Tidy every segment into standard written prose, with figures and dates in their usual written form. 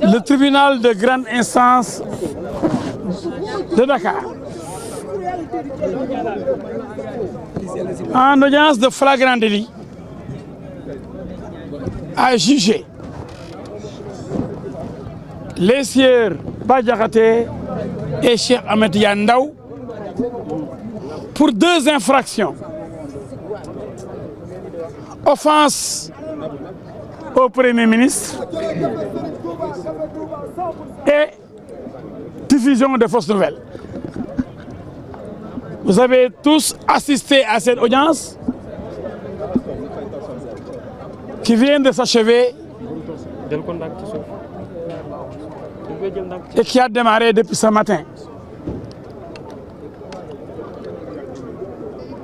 le tribunal de grande instance de Dakar, en audience de flagrant délit, a jugé les sieurs Bah Diakhaté et Cheikh Ahmed Tidiane Ndao pour 2 infractions. Offense au Premier ministre et diffusion de fausses nouvelles. Vous avez tous assisté à cette audience qui vient de s'achever et qui a démarré depuis ce matin.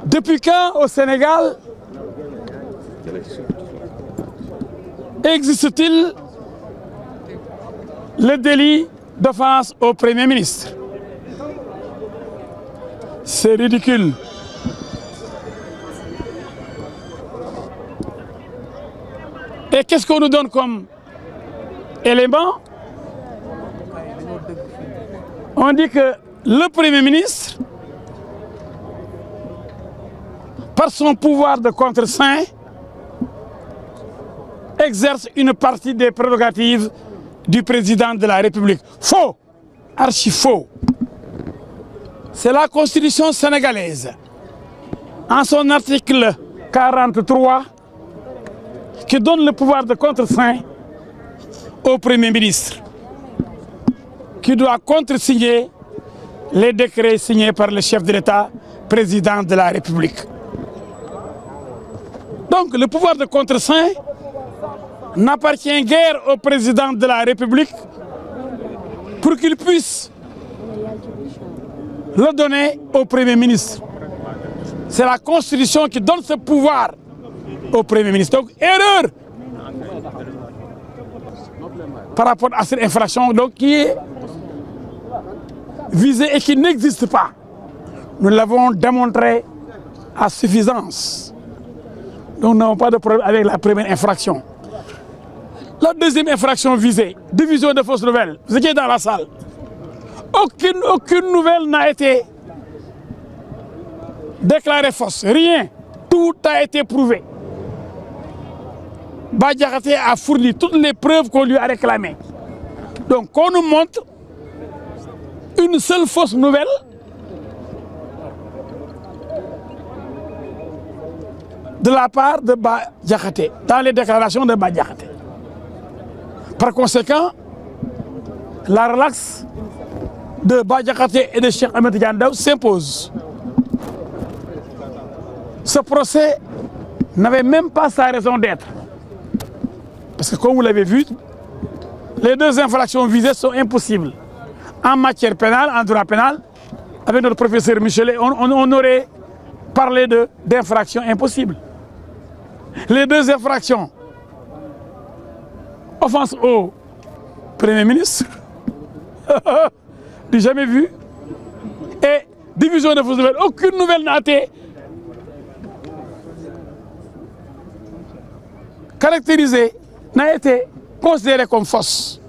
Depuis quand au Sénégal existe-t-il le délit d'offense au Premier ministre? C'est ridicule. Et qu'est-ce qu'on nous donne comme élément? On dit que le Premier ministre, par son pouvoir de contre-saint, exerce une partie des prérogatives du président de la République. Faux, archi faux. C'est la Constitution sénégalaise, en son article 43, qui donne le pouvoir de contre-saint au Premier ministre, qui doit contresigner les décrets signés par le chef de l'État, président de la République. Donc le pouvoir de contre-saint n'appartient guère au président de la République pour qu'il puisse le donner au Premier ministre. C'est la Constitution qui donne ce pouvoir au Premier ministre. Donc, erreur par rapport à cette infraction donc, qui est visée et qui n'existe pas. Nous l'avons démontré à suffisance. Donc, nous n'avons pas de problème avec la première infraction. La deuxième infraction visée, diffusion de fausses nouvelles. Vous étiez dans la salle. Aucune nouvelle n'a été déclarée fausse. Rien. Tout a été prouvé. Bah Diakhaté a fourni toutes les preuves qu'on lui a réclamées. Donc, qu'on nous montre une seule fausse nouvelle de la part de Bah Diakhaté, dans les déclarations de Bah Diakhaté. Par conséquent, la relaxe de Bah Diakhaté et de Cheikh Ahmed Tidiane Ndao s'impose. Ce procès n'avait même pas sa raison d'être. Parce que comme vous l'avez vu, les 2 infractions visées sont impossibles. En matière pénale, en droit pénal, avec notre professeur Michelet, on aurait parlé d'infractions impossibles. Les 2 infractions, offense au Premier ministre, du jamais vu, et diffusion de fausses nouvelles. Aucune nouvelle n'a été caractérisée, n'a été considérée comme fausse.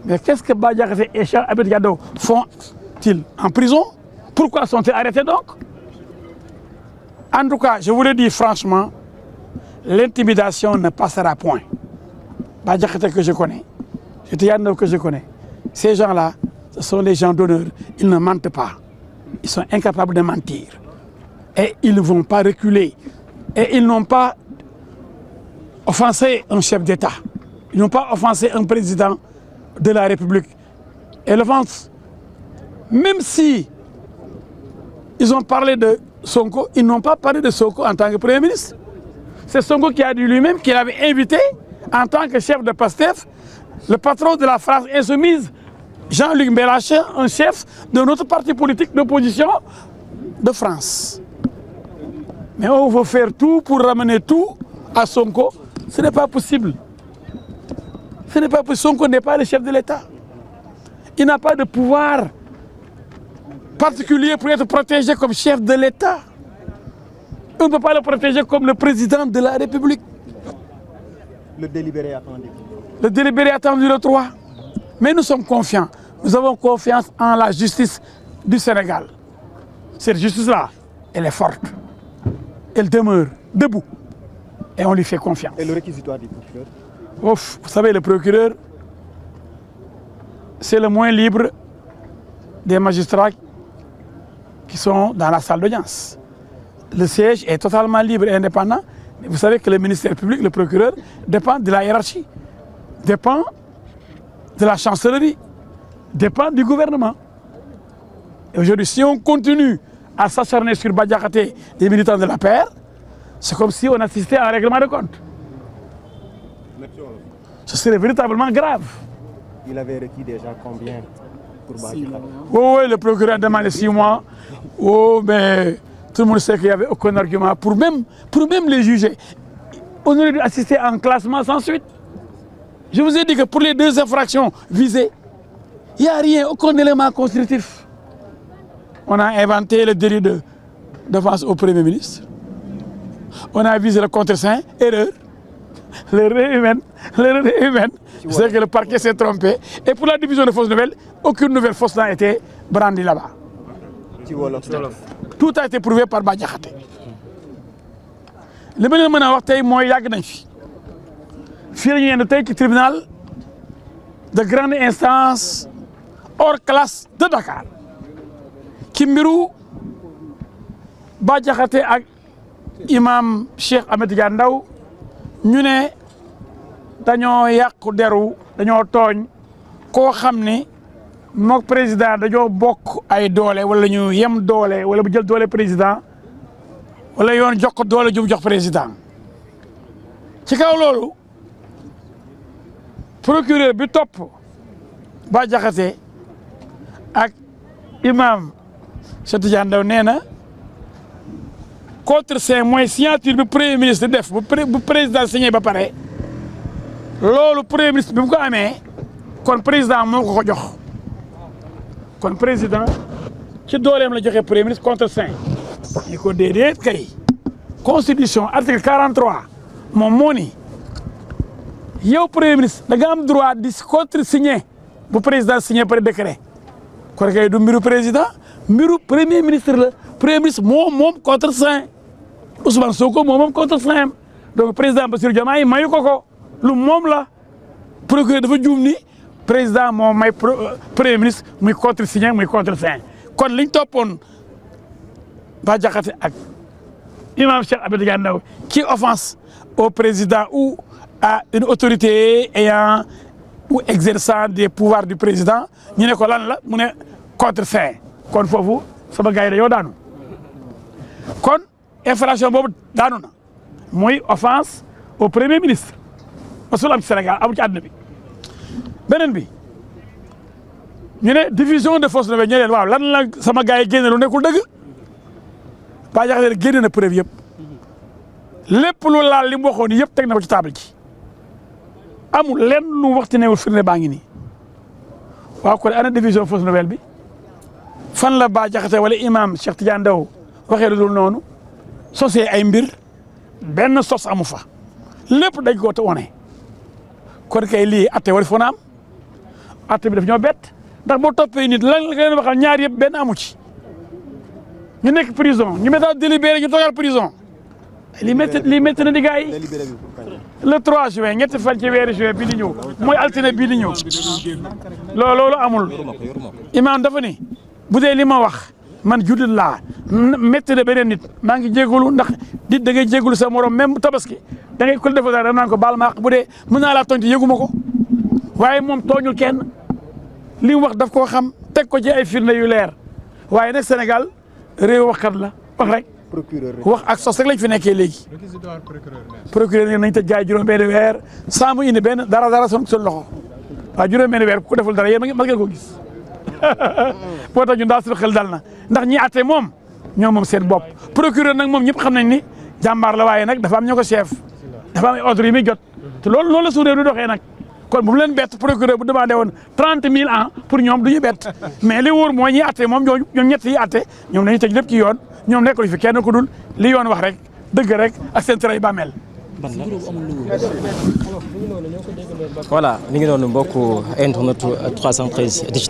Mais qu'est-ce que Bah Diakhaté et Cheikh Ahmed Tidiane Ndao font-ils en prison? Pourquoi sont-ils arrêtés donc? En tout cas, je vous le dis franchement, l'intimidation ne passera point. Bah Diakhaté que je connais, Tidiane Ndao que je connais, ces gens-là, ce sont des gens d'honneur. Ils ne mentent pas. Ils sont incapables de mentir. Et ils ne vont pas reculer. Et ils n'ont pas offensé un chef d'État. Ils n'ont pas offensé un président de la République. Et l'offense, même si ils ont parlé de Sonko, ils n'ont pas parlé de Sonko en tant que Premier ministre. C'est Sonko qui a dit lui-même qu'il avait invité en tant que chef de PASTEF le patron de la France insoumise, Jean-Luc Mélenchon, un chef de notre parti politique d'opposition de France. Mais on veut faire tout pour ramener tout à Sonko. Ce n'est pas possible. Ce n'est pas possible. Sonko n'est pas le chef de l'État. Il n'a pas de pouvoir particulier pour être protégé comme chef de l'État. On ne peut pas le protéger comme le président de la République. Le délibéré attendu. Le délibéré attendu le 3. Mais nous sommes confiants. Nous avons confiance en la justice du Sénégal. Cette justice-là, elle est forte. Elle demeure debout. Et on lui fait confiance. Et le réquisitoire du procureur? Ouf, vous savez, le procureur, c'est le moins libre des magistrats qui sont dans la salle d'audience. Le siège est totalement libre et indépendant. Mais vous savez que le ministère public, le procureur, dépend de la hiérarchie, dépend de la chancellerie, dépend du gouvernement. Et aujourd'hui, si on continue à s'acharner sur Bah Diakhaté, des militants de la paix, c'est comme si on assistait à un règlement de compte. Ce serait véritablement grave. Il avait requis déjà combien pour Bah Diakhaté? Oui, le procureur a demandé 6 mois. Oh, mais tout le monde sait qu'il n'y avait aucun argument pour même les juger. On aurait dû assister à un classement sans suite. Je vous ai dit que pour les 2 infractions visées, il n'y a rien, aucun élément constitutif. On a inventé le délit d'offense au Premier ministre. On a visé le contre-saint, erreur. L'erreur humaine. C'est que le parquet s'est trompé. Et pour la division de fausses nouvelles, aucune nouvelle fausse n'a été brandie là-bas. Tout a été prouvé par Bah Diakhaté. Le meilleur mën a wax tey mooy yàgg nañ fi. Fii la ñu yendu tey ci tribunal de grande instance hors classe de Dakar. Ci mbiru Bah Diakhaté ak imam Cheikh Ahmed Tidiane Ndao ñu ne dañoo yàqu deru dañoo tooñ koo xam ne mook président dañoo bokk ay doole wala ñu yem doole wala bu jël doole président wala yoon jox ko doole ju mu jox président ci kaw loolu procureur bi topp Bah Diakhaté ak imam Cheikh Tidiane Ndao nee na contre-saint mooy signature bi premier ministre def bu président signé ba pare loolu premier ministre bi mu ko amee kon président moo ko jox kon président ci dooleem la joxe premier ministre contre-saint ni ko déedéet kay constitution article 43 moom moo ni yow premier ministre da nga am droit di contre-signé bu président signé par décret kon kay du mbiru président mbiru premier ministre la premier ministre moom contre-saint Ousmane Sonko moom contre-saint donc président Bassirou Diomaye mayu ko lu moom la procureur dafa juum ni président moom may premier ministre muy contre-signé muy contre-saint kon liñ toppoon Bah Diakhaté ak imam Cheikh Ahmed Tidiane Ndao qui offense au président ou à une autorité ayant ou exerçant des pouvoirs du président ñu ne ko lan la mu ne contre-saint kon foofu sama gars yi dañoo daanu kon infraction boobu daanu na muy offense au premier ministre masul am ci Sénégal amul ci àdduna bi beneen bi ñu ne diffusion de fausses nouvelles ñu leen waaw lan la sama gars yi génne lu nekkul dëgg Bah Diakhaté génne na preuve yëpp lépp lu laal li mu waxoon yëpp teg na ko ci table ji amul lenn lu waxti newul firnde baa ngi nii waaw kon ana diffusion fausse nouvelle bi fan la Bah Diakhaté wala imam Cheikh Tidiane Ndao waxee lu dul noonu sosee ay mbir benn sos amu fa lépp dañ ko te wone kon kay lii atte war foo na am atte bi daf ñoo bett ndax boo toppee nit lan la leen waxal ñaar yëpp benn amu ci ñu nekk prison ñu mettaa délibéré ñu toogal prison lii métti na di gars yi le 3 juin ñetti fan ci weeru juin bii di ñëw mooy altine bii di ñëw loolu amul imam dafa ni bu dee li ma wax man jullit laa métti na beneen nit maa ngi jégalu ndax nit da ngay jégalu sa morom même tabaski da ngay ko defal dara naan ko baal ma bu dee mën naa laa tooñ te yëguma ko waaye moom tooñul kenn li mu wax daf koo xam teg ko ci ay firnde yu leer waaye nag Sénégal réew waxkat la wax rek wax ak sos rek lañ fi nekkee léegi procureur nañ tëj gaay juróom benn weer sans mu indi benn dara son loxo waaw juróom benn weer ku deful dara yéen ma ngeen ko gis boo tax ñun daal suñu xel dal na ndax ñi atte moom ñoom moom seen bopp procureur nag moom ñëpp xam nañ ni jàmbaar la waaye nag dafa am ñoo ko chef dafa am ay ordre yi muy jot te loolu noonu la su réew di doxee nag kon bu mu leen bett procureur bu demandé woon 30 000 ans pour ñoom du ñu bett mais li wóor mooy ñi atte moom ñoom ñett yi atte ñoom dañuy tëj lépp ci yoon ñoom nekkul fi kenn ku dul li yoon wax rek dëgg rek ak seen tray bàmmeel voilà mi ngi noonu mbokku internet 313 digital